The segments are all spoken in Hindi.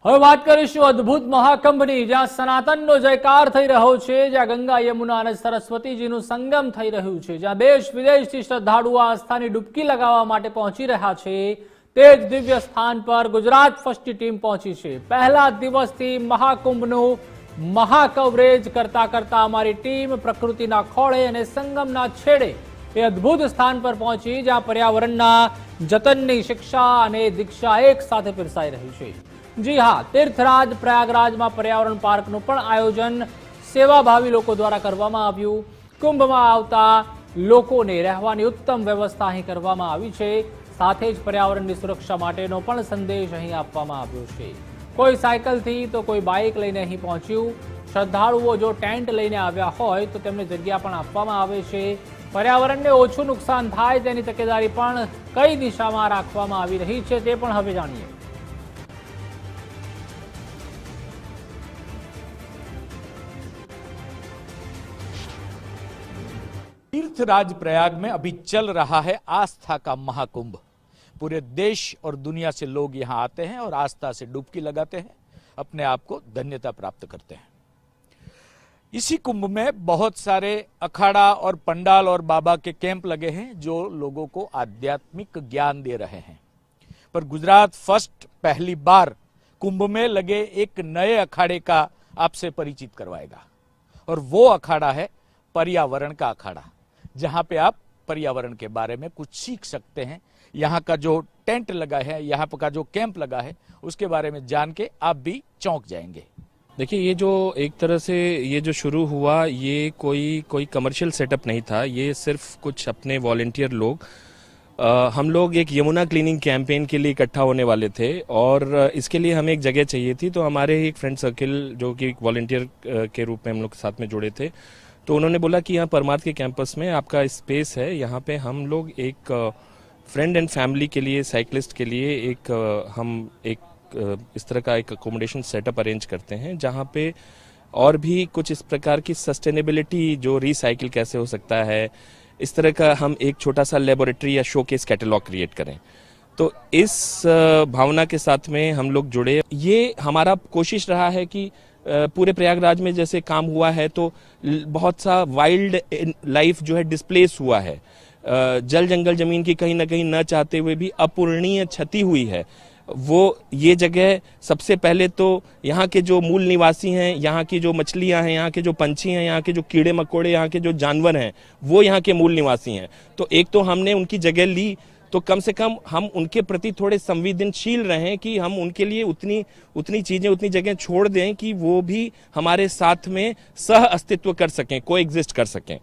હવે વાત કરીશું અદ્ભુત મહાકુંભની, જ્યાં સનાતનનો જયકાર થઈ રહ્યો છે, જ્યાં ગંગા યમુના અને સરસ્વતીજીનું સંગમ થઈ રહ્યું છે, જ્યાં દેશ વિદેશથી શ્રદ્ધાળુઓ આસ્થાની ડૂબકી લગાવવા માટે પહોંચી રહ્યા છે, તે જ દિવ્ય સ્થાન પર ગુજરાત ફર્સ્ટની ટીમ પહોંચી છે। પહેલા દિવસથી મહાકુંભનું મહાકવરેજ કરતા કરતા અમારી ટીમ પ્રકૃતિના ખોળે અને સંગમના છેડે એ અદ્ભુત સ્થાન પર પહોંચી, જ્યાં પર્યાવરણના જતનની શિક્ષા અને દીક્ષા એક સાથે પીરસાઈ રહી છે। जी हाँ, तीर्थराज प्रयागराज में पर्यावरण पार्क નું પણ આયોજન સેવાભાવી લોકો દ્વારા કરવામાં આવ્યું। કુંભમાં આવતા લોકોને રહેવાની ઉત્તમ વ્યવસ્થા અહીં કરવામાં આવી છે, સાથે જ પર્યાવરણની સુરક્ષા માટેનો પણ સંદેશ અહીં આપવામાં આવ્યો છે। કોઈ સાયકલથી તો કોઈ બાઇક લઈને અહીં પહોંચ્યું। શ્રદ્ધાળુઓ જો ટેન્ટ લઈને આવ્યા હોય તો તેમને જગ્યા પણ આપવામાં આવે છે। पर्यावरणને ઓછું નુકસાન થાય તેની તકેદારી પણ કઈ દિશામાં રાખવામાં આવી રહી છે તે પણ હવે જાણીએ। तीर्थराज प्रयाग में अभी चल रहा है आस्था का महाकुंभ। पूरे देश और दुनिया से लोग यहाँ आते हैं और आस्था से डुबकी लगाते हैं, अपने आप को धन्यता प्राप्त करते हैं। इसी कुंभ में बहुत सारे अखाड़ा और पंडाल और बाबा के कैंप लगे हैं जो लोगों को आध्यात्मिक ज्ञान दे रहे हैं। पर गुजरात फर्स्ट पहली बार कुंभ में लगे एक नए अखाड़े का आपसे परिचित करवाएगा, और वो अखाड़ा है पर्यावरण का अखाड़ा, जहां पे आप पर्यावरण के बारे में कुछ सीख सकते हैं। यहाँ का जो टेंट लगा है, यहाँ का जो कैंप लगा है, उसके बारे में जान के आप भी चौंक जाएंगे। देखिए, ये जो एक तरह से ये जो शुरू हुआ, ये कोई कमर्शियल सेटअप नहीं था। ये सिर्फ कुछ अपने वॉलंटियर लोग, हम लोग एक यमुना क्लीनिंग कैंपेन के लिए इकट्ठा होने वाले थे, और इसके लिए हमें एक जगह चाहिए थी। तो हमारे एक फ्रेंड सर्किल जो कि वॉलंटियर के रूप में हम लोग साथ में जुड़े थे, तो उन्होंने बोला कि यहाँ परमार्थ के कैंपस में आपका स्पेस है, यहाँ पे हम लोग एक फ्रेंड एंड फैमिली के लिए, साइकिलिस्ट के लिए हम इस तरह का एक अकोमोडेशन सेटअप अरेंज करते हैं, जहाँ पे और भी कुछ इस प्रकार की सस्टेनेबिलिटी, जो रिसाइकिल कैसे हो सकता है, इस तरह का हम एक छोटा सा लेबोरेटरी या शोकेस कैटलॉग क्रिएट करें। तो इस भावना के साथ में हम लोग जुड़े। ये हमारा कोशिश रहा है कि पूरे प्रयागराज में जैसे काम हुआ है, तो बहुत सा वाइल्ड लाइफ जो है डिस्प्लेस हुआ है, जल जंगल जमीन की कहीं ना कहीं न चाहते हुए भी अपूरणीय क्षति हुई है। वो ये जगह सबसे पहले तो यहाँ के जो मूल निवासी हैं, यहाँ की जो मछलियाँ हैं, यहाँ के जो पंछी हैं, यहाँ के जो कीड़े मकोड़े, यहाँ के जो जानवर हैं, वो यहाँ के मूल निवासी हैं। तो एक तो हमने उनकी जगह ली, तो कम से कम हम उनके प्रति थोड़े संवेदनशील रहें कि हम उनके लिए उतनी चीजें, उतनी जगह छोड़ दें कि वो भी हमारे साथ में सह अस्तित्व कर सकें, को एग्जिस्ट कर सकें।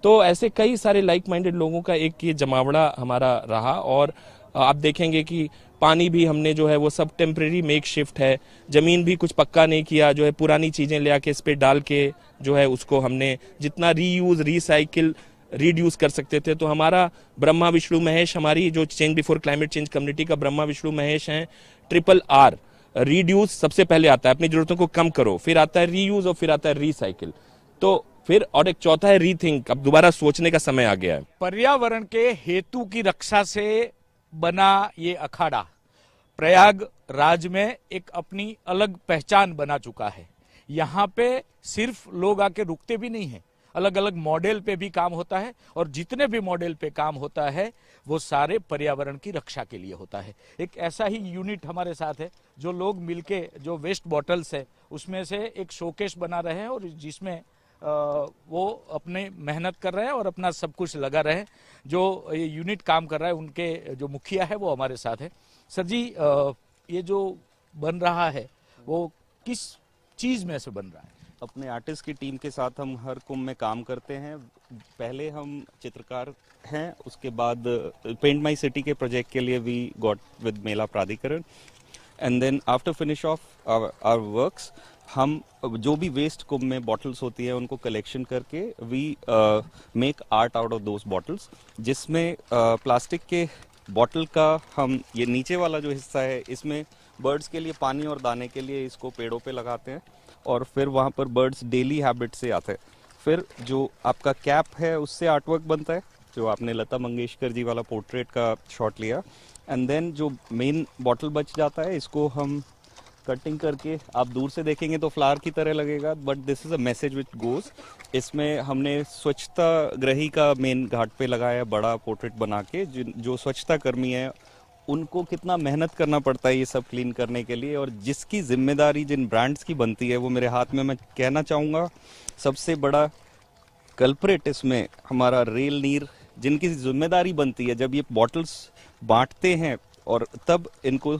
तो ऐसे कई सारे लाइक माइंडेड लोगों का एक ये जमावड़ा हमारा रहा। और आप देखेंगे कि पानी भी हमने जो है वो सब टेम्परेरी मेक शिफ्ट है, जमीन भी कुछ पक्का नहीं किया, जो है पुरानी चीजें ले आके इस पे डाल के जो है उसको हमने जितना रीयूज, रिसाइकिल, रिड्यूस कर सकते थे। तो हमारा ब्रह्मा विष्णु महेश, हमारी जो change before climate change community का ब्रह्मा विष्णु महेश हैं, RRR, रिड्यूस सबसे पहले आता है, अपनी जरूरतों को कम करो, फिर आता है रीयूज और फिर आता है रिसाइकिल, तो फिर और एक चौथा है रीथिंक, अब दोबारा सोचने का समय आ गया है। पर्यावरण के हेतु की रक्षा से बना ये अखाड़ा प्रयागराज में एक अपनी अलग पहचान बना चुका है। यहाँ पे सिर्फ लोग आके रुकते भी नहीं है, अलग अलग मॉडल पे भी काम होता है, और जितने भी मॉडल पे काम होता है वो सारे पर्यावरण की रक्षा के लिए होता है। एक ऐसा ही यूनिट हमारे साथ है, जो लोग मिलके जो वेस्ट बॉटल्स है उसमें से एक शोकेस बना रहे हैं, और जिसमें वो अपने मेहनत कर रहे हैं और अपना सब कुछ लगा रहे हैं। जो ये यूनिट काम कर रहा है, उनके जो मुखिया है वो हमारे साथ है। सर जी, ये जो बन रहा है वो किस चीज में से बन रहा है? अपने आर्टिस्ट की टीम के साथ हम हर कुंभ में काम करते हैं। पहले हम चित्रकार हैं, उसके बाद पेंट माई सिटी के प्रोजेक्ट के लिए वी गॉट विद मेला प्राधिकरण, and then after finish of our works हम जो भी वेस्ट कुंभ में बॉटल्स होती है उनको कलेक्शन करके we make art out of those bottles, जिसमें प्लास्टिक के बॉटल का हम ये नीचे वाला जो हिस्सा है, इसमें बर्ड्स के लिए पानी और दाने के लिए इसको पेड़ों पे लगाते हैं, और फिर वहाँ पर बर्ड्स डेली हैबिट से आते हैं। फिर जो आपका कैप है उससे आर्टवर्क बनता है, जो आपने लता मंगेशकर जी वाला पोर्ट्रेट का शॉट लिया, एंड देन जो मेन बॉटल बच जाता है इसको हम कटिंग करके आप दूर से देखेंगे तो फ्लावर की तरह लगेगा, but this is a message which goes. इसमें हमने स्वच्छता ग्रही का मेन घाट पे लगाया बड़ा पोर्ट्रेट बना के, जो स्वच्छता कर्मी है उनको कितना मेहनत करना पड़ता है ये सब क्लीन करने के लिए, और जिसकी जिम्मेदारी जिन ब्रांड्स की बनती है वो मेरे हाथ में, मैं कहना चाहूँगा सबसे बड़ा कल्प्रेट इसमें हमारा रेल नीर, जिनकी जिम्मेदारी बनती है जब ये बॉटल्स बांटते हैं और तब इनको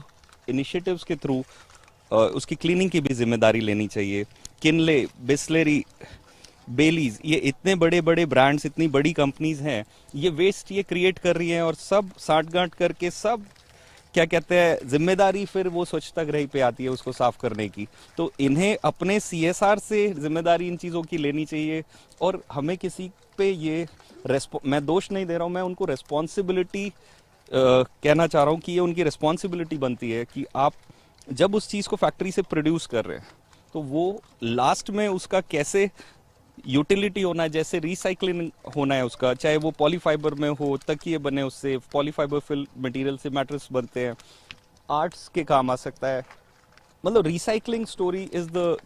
इनिशिएटिव्स के थ्रू उसकी क्लीनिंग की भी जिम्मेदारी लेनी चाहिए। किनले, बिस्लेरी, बेलीज, ये इतने बड़े बड़े ब्रांड्स, इतनी बड़ी कंपनीज हैं, ये वेस्ट ये क्रिएट कर रही हैं और सब साठगांठ करके सब क्या कहते हैं जिम्मेदारी फिर वो स्वच्छता गृही पे आती है उसको साफ करने की। तो इन्हें अपने CSR से जिम्मेदारी इन चीज़ों की लेनी चाहिए, और हमें किसी पे ये मैं दोष नहीं दे रहा हूँ, मैं उनको रेस्पॉन्सिबिलिटी कहना चाह रहा हूँ कि ये उनकी रेस्पॉन्सिबिलिटी बनती है कि आप जब उस चीज़ को फैक्ट्री से प्रोड्यूस कर रहे हैं तो वो लास्ट में उसका कैसे यूटिलिटी होना है, जैसे रिसाइकलिंग होना है उसका, चाहे वो पॉलीफाइबर में हो, तकिए बने उससे, पॉलीफाइबर फिल मटेरियल से मैट्रेस बनते हैं, आर्ट्स के काम आ सकता है, मतलब recycling story is the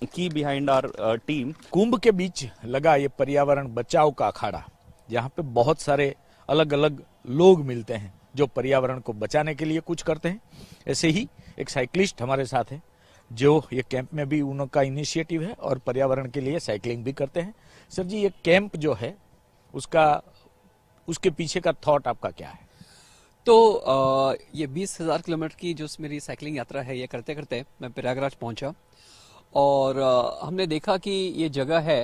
key behind our team. Kumbh के बीच लगा ये पर्यावरण बचाव का अखाड़ा, यहाँ पे बहुत सारे अलग अलग लोग मिलते हैं जो पर्यावरण को बचाने के लिए कुछ करते हैं। ऐसे ही एक साइकिलिस्ट हमारे साथ है जो ये कैंप में भी उनका इनिशिएटिव है और पर्यावरण के लिए साइकिलिंग भी करते हैं। सर जी, ये कैंप जो है उसके पीछे का थॉट आपका क्या है? तो ये 20,000 किलोमीटर की जो मेरी साइकिलिंग यात्रा है, ये करते करते मैं प्रयागराज पहुंचा और हमने देखा कि ये जगह है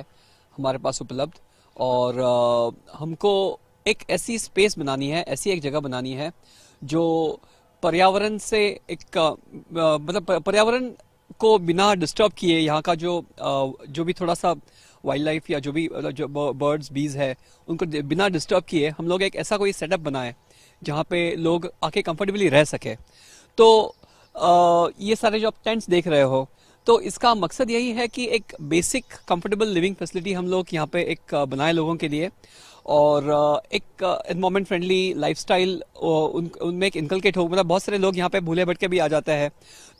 हमारे पास उपलब्ध, और हमको एक ऐसी स्पेस बनानी है, ऐसी एक जगह बनानी है जो पर्यावरण से एक मतलब पर्यावरण को बिना डिस्टर्ब किए, यहाँ का जो भी थोड़ा सा वाइल्ड लाइफ या जो भी जो बर्ड्स बीज है उनको बिना डिस्टर्ब किए हम लोग एक ऐसा कोई सेटअप बनाए जहाँ पे लोग आके कंफर्टेबली रह सके। तो ये सारे जो आप टेंट्स देख रहे हो, तो इसका मकसद यही है कि एक बेसिक कंफर्टेबल लिविंग फैसिलिटी हम लोग यहाँ पे एक बनाए लोगों के लिए, और एक एनवायरमेंट फ्रेंडली लाइफस्टाइल उनमें एक इनकलकेट हो। मतलब बहुत सारे लोग यहाँ पे भूले भटके भी आ जाते हैं,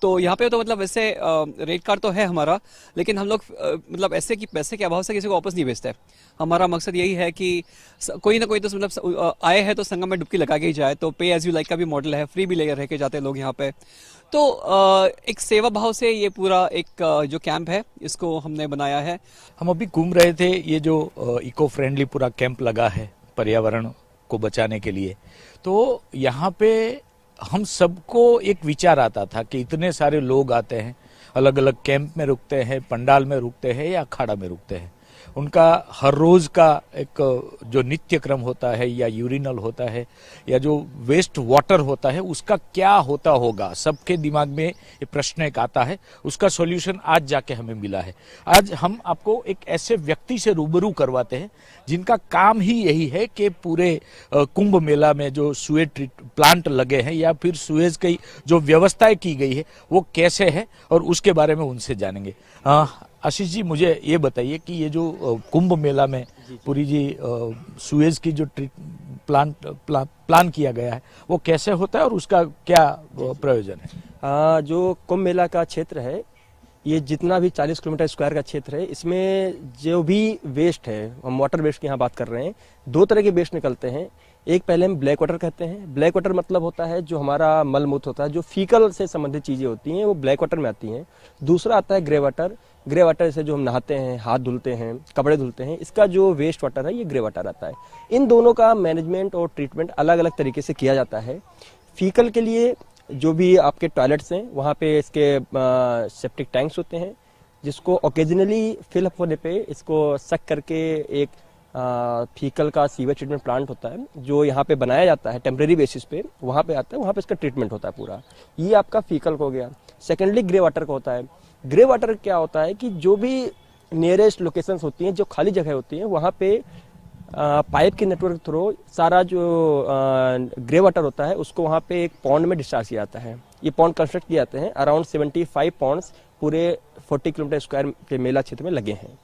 तो यहाँ पे तो मतलब वैसे रेट कार्ड तो है हमारा, लेकिन हम लोग मतलब ऐसे कि पैसे के अभाव से किसी को वापस नहीं भेजते। हमारा मकसद यही है कि कोई ना कोई तो मतलब आए हैं तो संगम में डुबकी लगा के ही जाए। तो पे एज यू लाइक का भी मॉडल है, फ्री भी ले रह के जाते हैं लोग यहाँ पे। तो एक सेवा भाव से ये पूरा एक जो कैंप है इसको हमने बनाया है। हम अभी घूम रहे थे, ये जो इको फ्रेंडली पूरा कैंप लगा है पर्यावरण को बचाने के लिए, तो यहाँ पे हम सबको एक विचार आता था कि इतने सारे लोग आते हैं, अलग अलग कैंप में रुकते हैं, पंडाल में रुकते हैं या अखाड़ा में रुकते हैं, उनका हर रोज का एक जो नित्य क्रम होता है या यूरिनल होता है या जो वेस्ट वाटर होता है उसका क्या होता होगा, सबके दिमाग में ये प्रश्न एक आता है। उसका सॉल्यूशन आज जाके हमें मिला है। आज हम आपको एक ऐसे व्यक्ति से रूबरू करवाते हैं जिनका काम ही यही है कि पूरे कुंभ मेला में जो सुएज प्लांट लगे हैं या फिर सुएज की जो व्यवस्थाएं की गई है वो कैसे है, और उसके बारे में उनसे जानेंगे। आशीष जी, मुझे ये बताइए कि ये जो कुंभ मेला में पूरी जी सुएज की जो प्लान किया गया है वो कैसे होता है और उसका क्या प्रयोजन है? जो कुंभ मेला का क्षेत्र है, ये जितना भी 40 किलोमीटर स्क्वायर का क्षेत्र है, इसमें जो भी वेस्ट है, हम वाटर वेस्ट की यहाँ बात कर रहे हैं, दो तरह के वेस्ट निकलते हैं। एक पहले हम ब्लैक वाटर कहते हैं। ब्लैक वाटर मतलब होता है जो हमारा मल मूत्र होता है, जो फीकल से संबंधित चीजें होती हैं वो ब्लैक वाटर में आती हैं। दूसरा आता है ग्रे वाटर। ग्रे वाटर से जो हम नहाते हैं, हाथ धुलते हैं, कपड़े धुलते हैं, इसका जो वेस्ट वाटर है ये ग्रे वाटर आता है। इन दोनों का मैनेजमेंट और ट्रीटमेंट अलग अलग तरीके से किया जाता है। फीकल के लिए जो भी आपके टॉयलेट्स हैं वहाँ पे इसके सेप्टिक टैंक्स होते हैं, जिसको ओकेजनली फिल अप होने पे इसको सक करके एक फीकल का सीवेज ट्रीटमेंट प्लांट होता है जो यहाँ पे बनाया जाता है टेम्परेरी बेसिस पे, वहाँ पे आता है, वहाँ पे इसका ट्रीटमेंट होता है पूरा। ये आपका फीकल को हो गया। सेकेंडली ग्रे वाटर का होता है। ग्रे वाटर क्या होता है कि जो भी नियरेस्ट लोकेशंस होती हैं, जो खाली जगह होती हैं, वहाँ पे पाइप के नेटवर्क थ्रू सारा जो ग्रे वाटर होता है उसको वहाँ पे एक पॉन्ड में डिस्चार्ज किया जाता है। ये पॉन्ड कंस्ट्रक्ट किए जाते हैं। अराउंड 75 पॉन्ड्स पूरे 40 किलोमीटर स्क्वायर के मेला क्षेत्र में लगे हैं।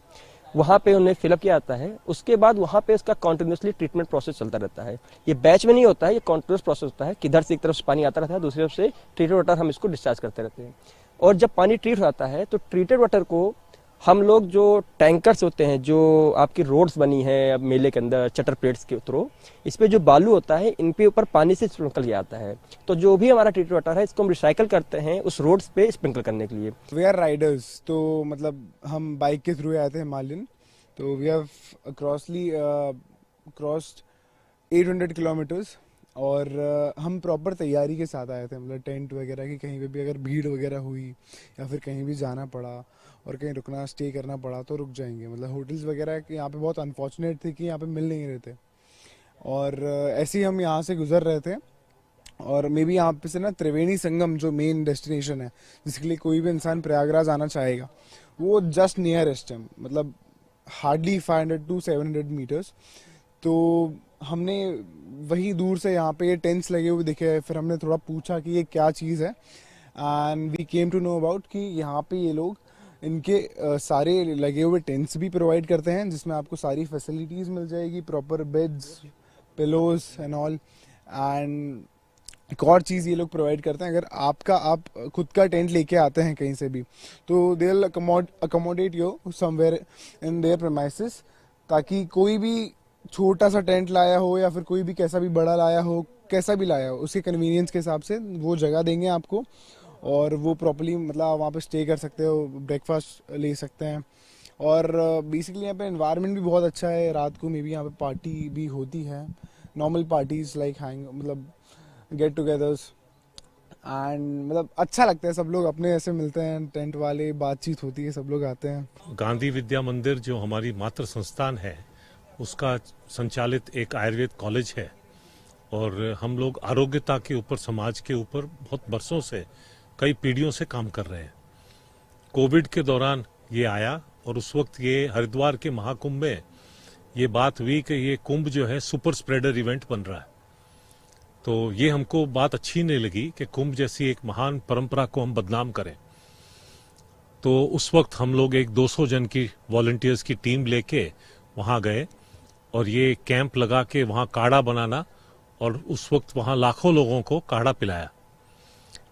वहाँ पे उन्हें फिलअप किया जाता है। उसके बाद वहाँ पे इसका कॉन्टिन्यूसली ट्रीटमेंट प्रोसेस चलता रहता है। ये बैच में नहीं होता है, ये कॉन्टिन्यूस प्रोसेस होता है। किधर से एक तरफ से पानी आता रहता है, दूसरी तरफ से ट्रीटेड वाटर हम इसको डिस्चार्ज करते रहते हैं। और जब पानी ट्रीट हो जाता है तो ट्रीटेड वाटर को हम लोग जो टैंकर्स होते हैं, जो आपकी रोड्स बनी है अब मेले के अंदर चटर प्लेट्स के थ्रू, इस पे जो बालू होता है इन पे ऊपर पानी से स्प्रिंकल किया जाता है। तो जो भी हमारा ट्रीटेड वाटर है इसको हम रिसाइकल करते हैं उस रोड्स पे स्प्रिंकल करने के लिए। वी आर राइडर्स, तो मतलब हम बाइक के थ्रू आए थे हिमालयन, तो वी हैव क्रॉस्ड 800 किलोमीटर्स और हम प्रॉपर तैयारी के साथ आए थे, मतलब टेंट वगैरह की, कहीं पे भी अगर भीड़ वगैरह हुई या फिर कहीं भी जाना पड़ा और कहीं रुकना स्टे करना पड़ा तो रुक जाएंगे। मतलब होटल्स वगैरह यहाँ पे बहुत अनफॉर्चुनेट थे कि यहाँ पे मिल नहीं रहे थे और ऐसे ही हम यहाँ से गुजर रहे थे और मे बी यहाँ पे से ना त्रिवेणी संगम जो मेन डेस्टिनेशन है जिसके लिए कोई भी इंसान प्रयागराज आना चाहेगा वो जस्ट नियरेस्ट है, मतलब हार्डली 500 to 700 मीटर्स। तो हमने वही दूर से यहाँ पे ये टेंट्स लगे हुए दिखे, फिर हमने थोड़ा पूछा कि ये क्या चीज़ है and we came to know about कि यहाँ पे ये लोग इनके सारे लगे हुए टेंट्स भी प्रोवाइड करते हैं जिसमें आपको सारी फैसिलिटीज़ मिल जाएगी, proper beds, pillows and all. And एक और चीज़ ये लोग प्रोवाइड करते हैं, अगर आप खुद का टेंट लेके आते हैं कहीं से भी तो they will accommodate you somewhere in their premises, ताकि कोई भी छोटा सा टेंट लाया हो या फिर कोई भी कैसा भी बड़ा लाया हो, कैसा भी लाया हो, उसके कन्वीनियंस के हिसाब से वो जगह देंगे आपको और वो प्रॉपर्ली मतलब आप वहाँ पे स्टे कर सकते हो, ब्रेकफास्ट ले सकते हैं। और बेसिकली यहाँ पे एनवायरनमेंट भी बहुत अच्छा है। रात को मे बी यहाँ पे पार्टी भी होती है, नॉर्मल पार्टीज लाइक हैंग, मतलब गेट टुगेदर्स एंड मतलब अच्छा लगता है, सब लोग अपने ऐसे मिलते हैं, टेंट वाले, बातचीत होती है, सब लोग आते हैं। गांधी विद्या मंदिर जो हमारी मातृ संस्थान है उसका संचालित एक आयुर्वेद कॉलेज है और हम लोग आरोग्यता के ऊपर, समाज के ऊपर बहुत बरसों से, कई पीढ़ियों से काम कर रहे हैं। कोविड के दौरान ये आया और उस वक्त ये हरिद्वार के महाकुंभ में ये बात हुई कि ये कुंभ जो है सुपर स्प्रेडर इवेंट बन रहा है। तो ये हमको बात अच्छी नहीं लगी कि कुंभ जैसी एक महान परंपरा को हम बदनाम करें। तो उस वक्त हम लोग एक 200 जन की वॉलंटियर्स की टीम लेके वहाँ गए और ये कैंप लगा के वहाँ काढ़ा बनाना, और उस वक्त वहाँ लाखों लोगों को काढ़ा पिलाया।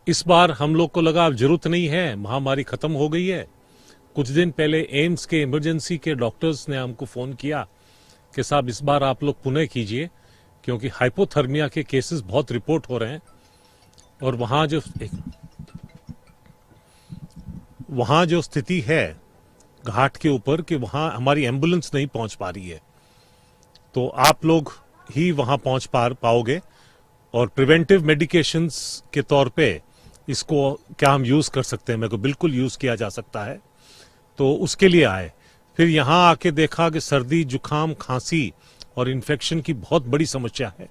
इस बार हम लोग को लगा अब जरूरत नहीं है, महामारी खत्म हो गई है। कुछ दिन पहले एम्स के इमरजेंसी के डॉक्टर्स ने हमको फोन किया कि साहब इस बार आप लोग पुनः कीजिए क्योंकि हाइपोथर्मिया के केसेस बहुत रिपोर्ट हो रहे हैं और वहाँ जो स्थिति है घाट के ऊपर कि वहाँ हमारी एम्बुलेंस नहीं पहुँच पा रही है, तो आप लोग ही वहाँ पहुँच पाओगे और प्रिवेंटिव मेडिकेशंस के तौर पे इसको क्या हम यूज़ कर सकते हैं, मेरे को बिल्कुल यूज़ किया जा सकता है। तो उसके लिए आए। फिर यहाँ आके देखा कि सर्दी, जुकाम, खांसी और इन्फेक्शन की बहुत बड़ी समस्या है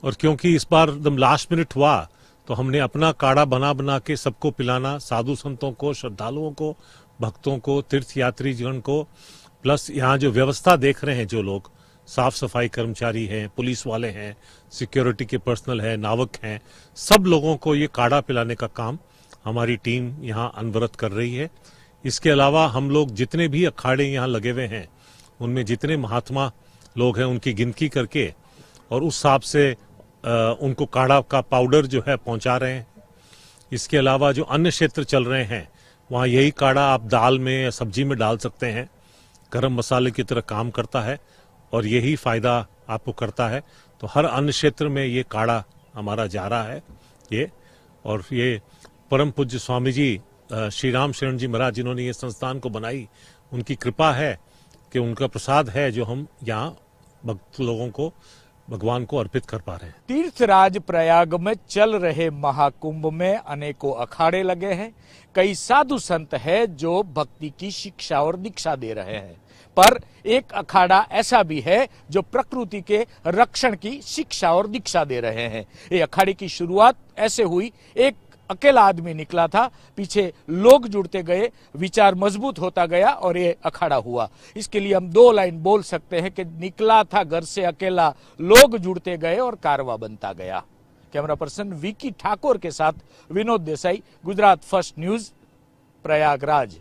और क्योंकि इस बार एकदम लास्ट मिनट हुआ तो हमने अपना काढ़ा बना के सबको पिलाना, साधु संतों को, श्रद्धालुओं को, भक्तों को, तीर्थ यात्री जन को, प्लस यहाँ जो व्यवस्था देख रहे हैं, जो लोग साफ सफाई कर्मचारी हैं, पुलिस वाले हैं, सिक्योरिटी के पर्सनल है, नावक हैं, सब लोगों को ये काढ़ा पिलाने का काम हमारी टीम यहाँ अनवरत कर रही है। इसके अलावा हम लोग जितने भी अखाड़े यहाँ लगे हुए हैं उनमें जितने महात्मा लोग हैं उनकी गिनती करके और उस हिसाब से उनको काढ़ा का पाउडर जो है पहुंचा रहे हैं। इसके अलावा जो अन्य क्षेत्र चल रहे हैं वहाँ यही काढ़ा आप दाल में या सब्जी में डाल सकते हैं, गरम मसाले की तरह काम करता है और यही फायदा आपको करता है। तो हर अन्य क्षेत्र में ये काढ़ा हमारा जा रहा है ये। और ये परम पूज्य स्वामी जी श्री राम शरण जी महाराज जिन्होंने ये संस्थान को बनाई, उनकी कृपा है कि उनका प्रसाद है जो हम यहाँ भक्त लोगों को, भगवान को अर्पित कर पा रहे हैं। तीर्थराज प्रयाग में चल रहे महाकुंभ में अनेकों अखाड़े लगे हैं, कई साधु संत हैं जो भक्ति की शिक्षा और दीक्षा दे रहे हैं, पर एक अखाड़ा ऐसा भी है जो प्रकृति के रक्षण की शिक्षा और दीक्षा दे रहे हैं। ये अखाड़े की शुरुआत ऐसे हुई, एक अकेला आदमी निकला था, पीछे लोग जुड़ते गए, विचार मजबूत होता गया और ये अखाड़ा हुआ। इसके लिए हम 2 लाइन बोल सकते हैं कि निकला था घर से अकेला, लोग जुड़ते गए और कारवा बनता गया। कैमरा पर्सन विकी ठाकुर के साथ विनोद देसाई, गुजरात फर्स्ट न्यूज, प्रयागराज।